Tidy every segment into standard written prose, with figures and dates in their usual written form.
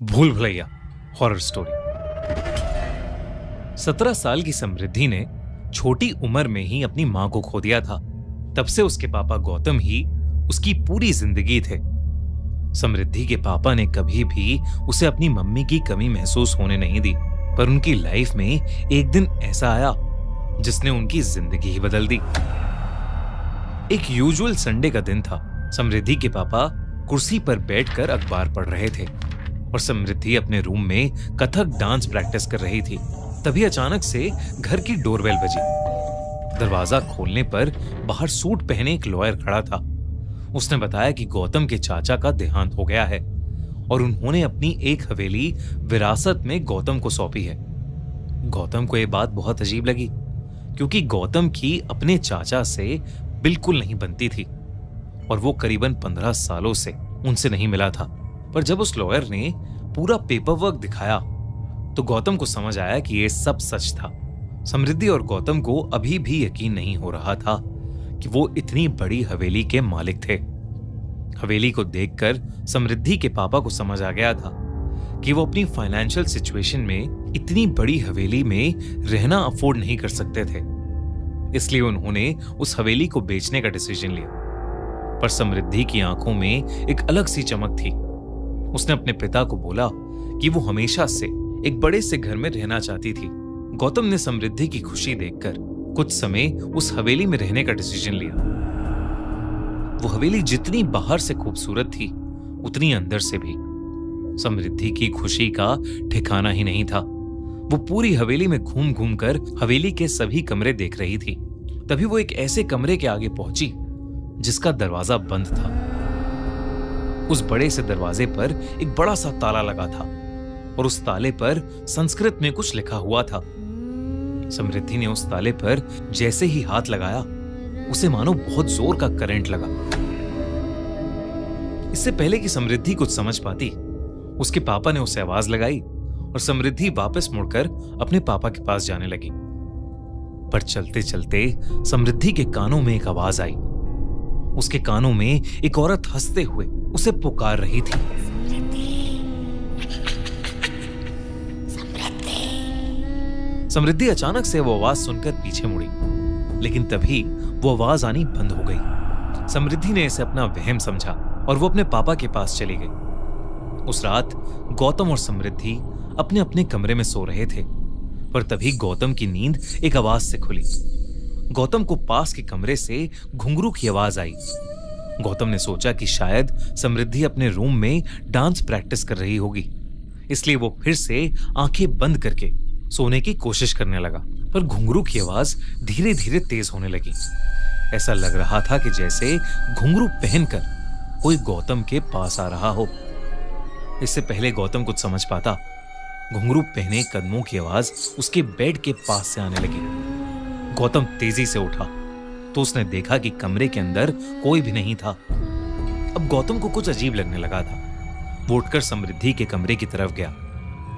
भूल Bhulaiyaa horror story. 17 साल की समृद्धि ने छोटी उम्र में ही अपनी मां को खो दिया था। तब से उसके पापा गौतम ही उसकी पूरी जिंदगी थे। समृद्धि के पापा ने कभी भी उसे अपनी मम्मी की कमी महसूस होने नहीं दी, पर उनकी लाइफ में एक दिन ऐसा आया जिसने उनकी जिंदगी ही बदल दी। एक यूजुअल संडे का दिन था। समृद्धि के पापा कुर्सी पर बैठकर अखबार पढ़ रहे थे और समृद्धि अपने रूम में कथक डांस प्रैक्टिस कर रही थी। तभी अचानक से घर की डोरबेल बजी। दरवाजा खोलने पर बाहर सूट पहने एक लॉयर खड़ा था। उसने बताया कि गौतम के चाचा का देहांत हो गया है और उन्होंने अपनी एक हवेली विरासत में गौतम को सौंपी है। गौतम को यह बात बहुत अजीब लगी, क्योंकि गौतम की अपने चाचा से बिल्कुल नहीं बनती थी और वो करीबन 15 सालों से उनसे नहीं मिला था। पर जब उस लॉयर ने पूरा पेपर वर्क दिखाया तो गौतम को समझ आया कि ये सब सच था। समृद्धि और गौतम को अभी भी यकीन नहीं हो रहा था कि वो इतनी बड़ी हवेली के मालिक थे। हवेली को देखकर समृद्धि के पापा को समझ आ गया था कि वो अपनी फाइनेंशियल सिचुएशन में इतनी बड़ी हवेली में रहना अफोर्ड नहीं कर सकते थे। इसलिए उन्होंने उस हवेली को बेचने का डिसीजन लिया। पर समृद्धि की आंखों में एक अलग सी चमक थी। उसने अपने पिता को बोला कि वो हमेशा से एक बड़े से घर में रहना चाहती थी। गौतम ने समृद्धि की खुशी देखकर कुछ समय उस हवेली में रहने का डिसीजन लिया। वो हवेली जितनी बाहर से खूबसूरत थी, उतनी अंदर से भी। समृद्धि की खुशी का ठिकाना ही नहीं था। वो पूरी हवेली में घूम घूम कर हवेली के सभी कमरे देख रही थी। तभी वो एक ऐसे कमरे के आगे पहुंची जिसका दरवाजा बंद था। उस बड़े से दरवाजे पर एक बड़ा सा ताला लगा था और उस ताले पर संस्कृत में कुछ लिखा हुआ था। समृद्धि ने उस ताले पर जैसे ही हाथ लगाया, उसे मानो बहुत जोर का करंट लगा। इससे पहले कि समृद्धि कुछ समझ पाती, उसके पापा ने उसे आवाज लगाई और समृद्धि वापस मुड़कर अपने पापा के पास जाने लगी। पर चलते चलते समृद्धि के कानों में एक आवाज आई। उसके कानों में एक औरत हंसते हुए उसे पुकार रही थी। समृद्धि अचानक से वो आवाज सुनकर पीछे मुड़ी, लेकिन तभी वो आवाज आनी बंद हो गई। समृद्धि ने इसे अपना वहम समझा और वो अपने पापा के पास चली गई। उस रात गौतम और समृद्धि अपने अपने कमरे में सो रहे थे, पर तभी गौतम की नींद एक आवाज से खुली। गौतम को पास के कमरे से घुंघरू की आवाज आई। गौतम ने सोचा कि शायद समृद्धि अपने रूम में डांस प्रैक्टिस कर रही होगी, इसलिए वो फिर से आंखें बंद करके सोने की कोशिश करने लगा। पर घुंघरू की आवाज धीरे धीरे तेज होने लगी। ऐसा लग रहा था कि जैसे घुंघरू पहनकर कोई गौतम के पास आ रहा हो। इससे पहले गौतम कुछ समझ पाता, घुंघरू पहने कदमों की आवाज उसके बेड के पास से आने लगी। गौतम तेजी से उठा तो उसने देखा कि कमरे के अंदर कोई भी नहीं था। अब गौतम को कुछ अजीब लगने लगा था। वो उठकर समृद्धि के कमरे की तरफ गया।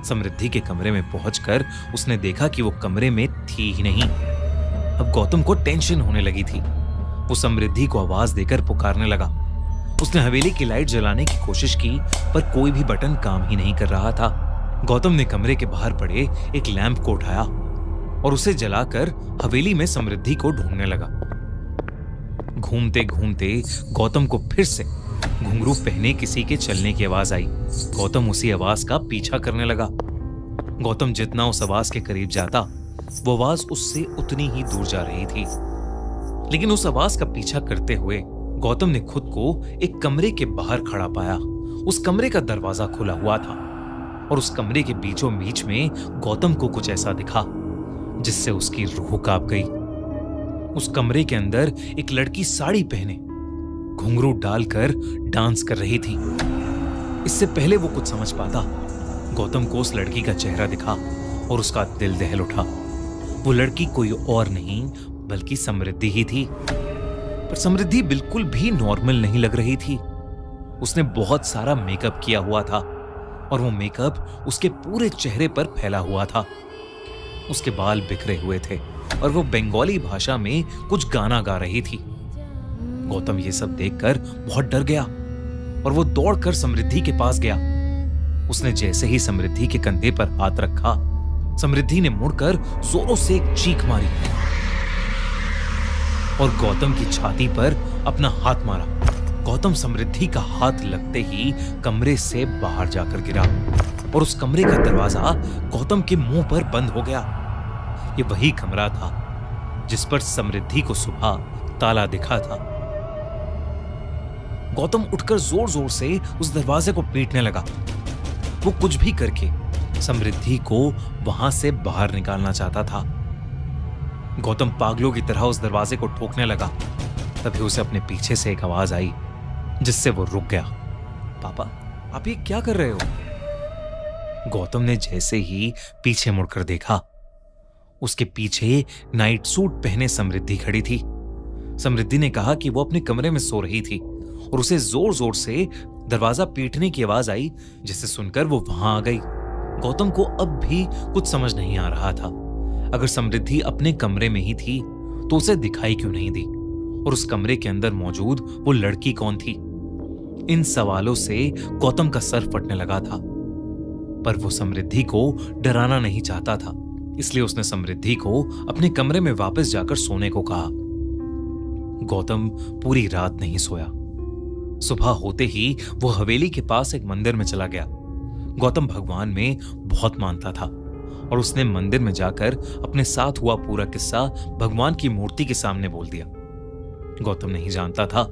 समृद्धि के कमरे में पहुंचकर उसने देखा कि वो कमरे में थी ही नहीं। अब गौतम को टेंशन होने लगी थी। वो समृद्धि को आवाज देकर पुकारने लगा। उसने हवेली की लाइट जलाने की कोशिश की, पर कोई भी बटन काम ही नहीं कर रहा था। गौतम ने कमरे के बाहर पड़े एक लैंप को उठाया और उसे जलाकर हवेली में समृद्धि को ढूंढने लगा। घूमते घूमते गौतम को फिर से घुंघरू पहने किसी के चलने की आवाज आई। गौतम उसी आवाज का पीछा करने लगा। गौतम जितना उस आवाज के करीब जाता, वो आवाज उससे उतनी ही दूर जा रही थी। लेकिन उस आवाज का पीछा करते हुए गौतम ने खुद को एक कमरे के बाहर खड़ा पाया। उस कमरे का दरवाजा खुला हुआ था और उस कमरे के बीचों बीच में गौतम को कुछ ऐसा दिखा जिससे उसकी रूह कांप गई। उस कमरे के अंदर एक लड़की साड़ी पहने घुंघरू डालकर डांस कर रही थी। इससे पहले वो कुछ समझ पाता, गौतम को उस लड़की का चेहरा दिखा और उसका दिल दहल उठा। वो लड़की कोई और नहीं बल्कि समृद्धि ही थी। पर समृद्धि बिल्कुल भी नॉर्मल नहीं लग रही थी। उसने बहुत सारा मेकअप किया हुआ था और वो मेकअप उसके पूरे चेहरे पर फैला हुआ था। उसके बाल बिखरे हुए थे और वो बंगाली भाषा में कुछ गाना गा रही थी। गौतम ये सब देखकर बहुत डर गया और वो दौड़कर समृद्धि के पास गया। उसने जैसे ही समृद्धि के कंधे पर हाथ रखा, समृद्धि ने मुड़कर जोरों से एक चीख मारी और गौतम की छाती पर अपना हाथ मारा। गौतम समृद्धि का हाथ लगते ही कमरे से बाहर जाकर गिरा और उस कमरे का दरवाजा गौतम के मुंह पर बंद हो गया। ये वही कमरा था जिस पर समृद्धि को सुबह ताला दिखा था। गौतम उठकर जोर जोर से उस दरवाजे को पीटने लगा। वो कुछ भी करके समृद्धि को वहां से बाहर निकालना चाहता था। गौतम पागलों की तरह उस दरवाजे को ठोकने लगा। तभी उसे अपने पीछे से एक आवाज आई जिससे वो रुक गया। पापा, आप ये क्या कर रहे हो? गौतम ने जैसे ही पीछे मुड़कर देखा, उसके पीछे नाइट सूट पहने समृद्धि खड़ी थी। समृद्धि ने कहा कि वो अपने कमरे में सो रही थी और उसे जोर जोर से दरवाजा पीटने की आवाज आई, जिसे सुनकर वो वहां आ गई। गौतम को अब भी कुछ समझ नहीं आ रहा था। अगर समृद्धि अपने कमरे में ही थी तो उसे दिखाई क्यों नहीं दी, और उस कमरे के अंदर मौजूद वो लड़की कौन थी? इन सवालों से गौतम का सर फटने लगा था, पर वो समृद्धि को डराना नहीं चाहता था, इसलिए उसने समृद्धि को अपने कमरे में वापस जाकर सोने को कहा। गौतम पूरी रात नहीं सोया। सुबह होते ही वो हवेली के पास एक मंदिर में चला गया। गौतम भगवान में बहुत मानता था और उसने मंदिर में जाकर अपने साथ हुआ पूरा किस्सा भगवान की मूर्ति के सामने बोल दिया। गौतम नहीं जानता था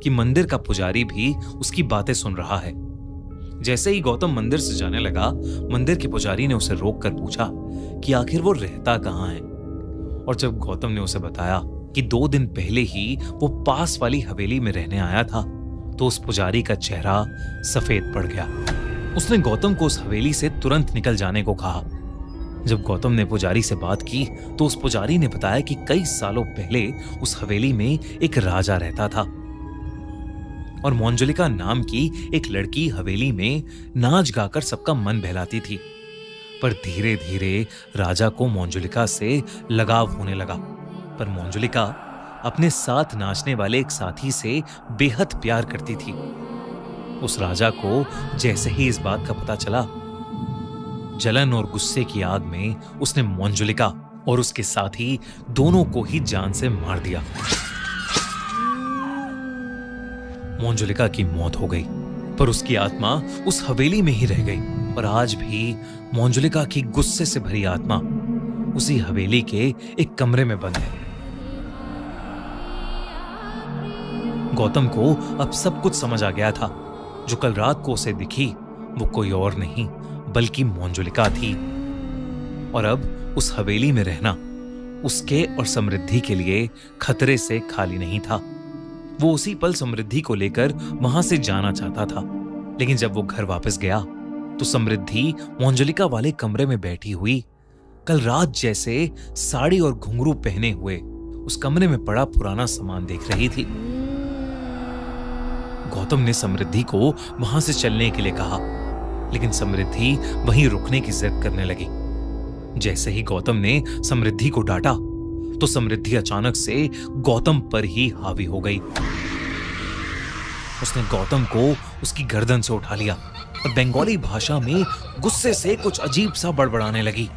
कि मंदिर का पुजारी भी उसकी बातें सुन रहा है। जैसे ही गौतम मंदिर से जाने लगा, मंदिर के पुजारी ने उसे रोककर पूछा कि आखिर वो रहता कहाँ है। और जब गौतम ने उसे बताया कि 2 दिन पहले ही वो पास वाली हवेली में रहने आया था, तो उस पुजारी का चेहरा सफेद पड़ गया। उसने गौतम को उस हवेली से तुरंत निकल जाने को कहा। जब गौतम ने पुजारी से बात की तो उस पुजारी ने बताया कि कई सालों पहले उस हवेली में एक राजा रहता था और मंजुलिका नाम की एक लड़की हवेली में नाच गाकर सबका मन बहलाती थी। पर धीरे धीरे राजा को मंजुलिका से लगाव होने लगा। पर मंजुलिका अपने साथ नाचने वाले एक साथी से बेहद प्यार करती थी। उस राजा को जैसे ही इस बात का पता चला, जलन और गुस्से की आग में उसने मंजुलिका और उसके साथी दोनों को ही जान से मार दिया। मंजुलिका की मौत हो गई, पर उसकी आत्मा उस हवेली में ही रह गई और आज भी मंजुलिका की गुस्से से भरी आत्मा उसी हवेली के एक कमरे में बंद है। गौतम को अब सब कुछ समझ आ गया था। जो कल रात को उसे दिखी वो कोई और नहीं बल्कि मंजुलिका थी, और अब उस हवेली में रहना उसके और समृद्धि के लिए खतरे से खाली नहीं था। वो उसी पल समृद्धि को लेकर वहां से जाना चाहता था, लेकिन जब वो घर वापस गया तो समृद्धि मंजुलिका वाले कमरे में बैठी हुई कल रात जैसे साड़ी और घुंघरू पहने हुए उस कमरे में पड़ा पुराना सामान देख रही थी। गौतम ने समृद्धि को वहां से चलने के लिए कहा, लेकिन समृद्धि वहीं रुकने की जिद करने लगी। जैसे ही गौतम ने समृद्धि को डांटा तो समृद्धि अचानक से गौतम पर ही हावी हो गई। उसने गौतम को उसकी गर्दन से उठा लिया और बंगाली भाषा में गुस्से से कुछ अजीब सा बड़बड़ाने लगी।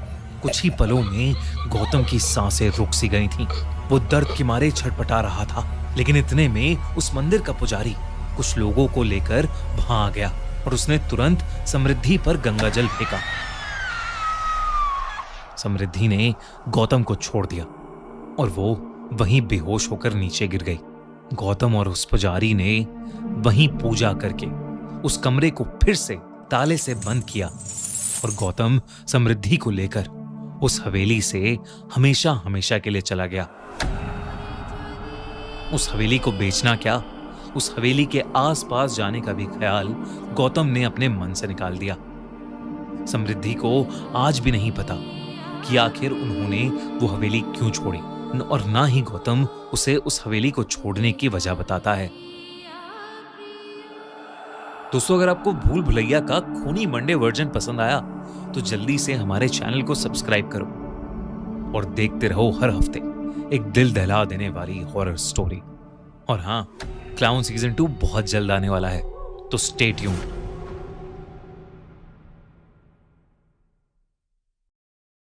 कुछ ही पलों में गौतम की सांसें रुक सी गई थीं। वो दर्द के मारे छटपटा रहा था, लेकिन इतने में उस मंदिर का पुजारी कुछ लोगों को लेकर वहां आ गया और उसने तुरंत समृद्धि पर गंगाजल फेंका। समृद्धि ने गौतम को छोड़ दिया और वो वहीं बेहोश होकर नीचे गिर गई। गौतम और उस पुजारी ने वहीं पूजा करके उस कमरे को फिर से ताले से बंद किया और गौतम समृद्धि को लेकर उस हवेली से हमेशा हमेशा के लिए चला गया। उस हवेली को बेचना क्या, उस हवेली के आसपास जाने का भी ख्याल गौतम ने अपने मन से निकाल दिया। समृद्धि को आज भी नहीं पता कि आखिर उन्होंने वो हवेली क्यों छोड़ी, और ना ही गौतम उसे उस हवेली को छोड़ने की वजह बताता है। दोस्तों, अगर आपको भूल भुलैया का खूनी मंडे वर्जन पसंद आया तो जल्दी से हमारे चैनल को सब्सक्राइब करो और देखते रहो हर हफ्ते एक दिल दहला देने वाली हॉरर स्टोरी। और हाँ, क्लाउन सीजन 2 बहुत जल्द आने वाला है, तो स्टे ट्यून्ड।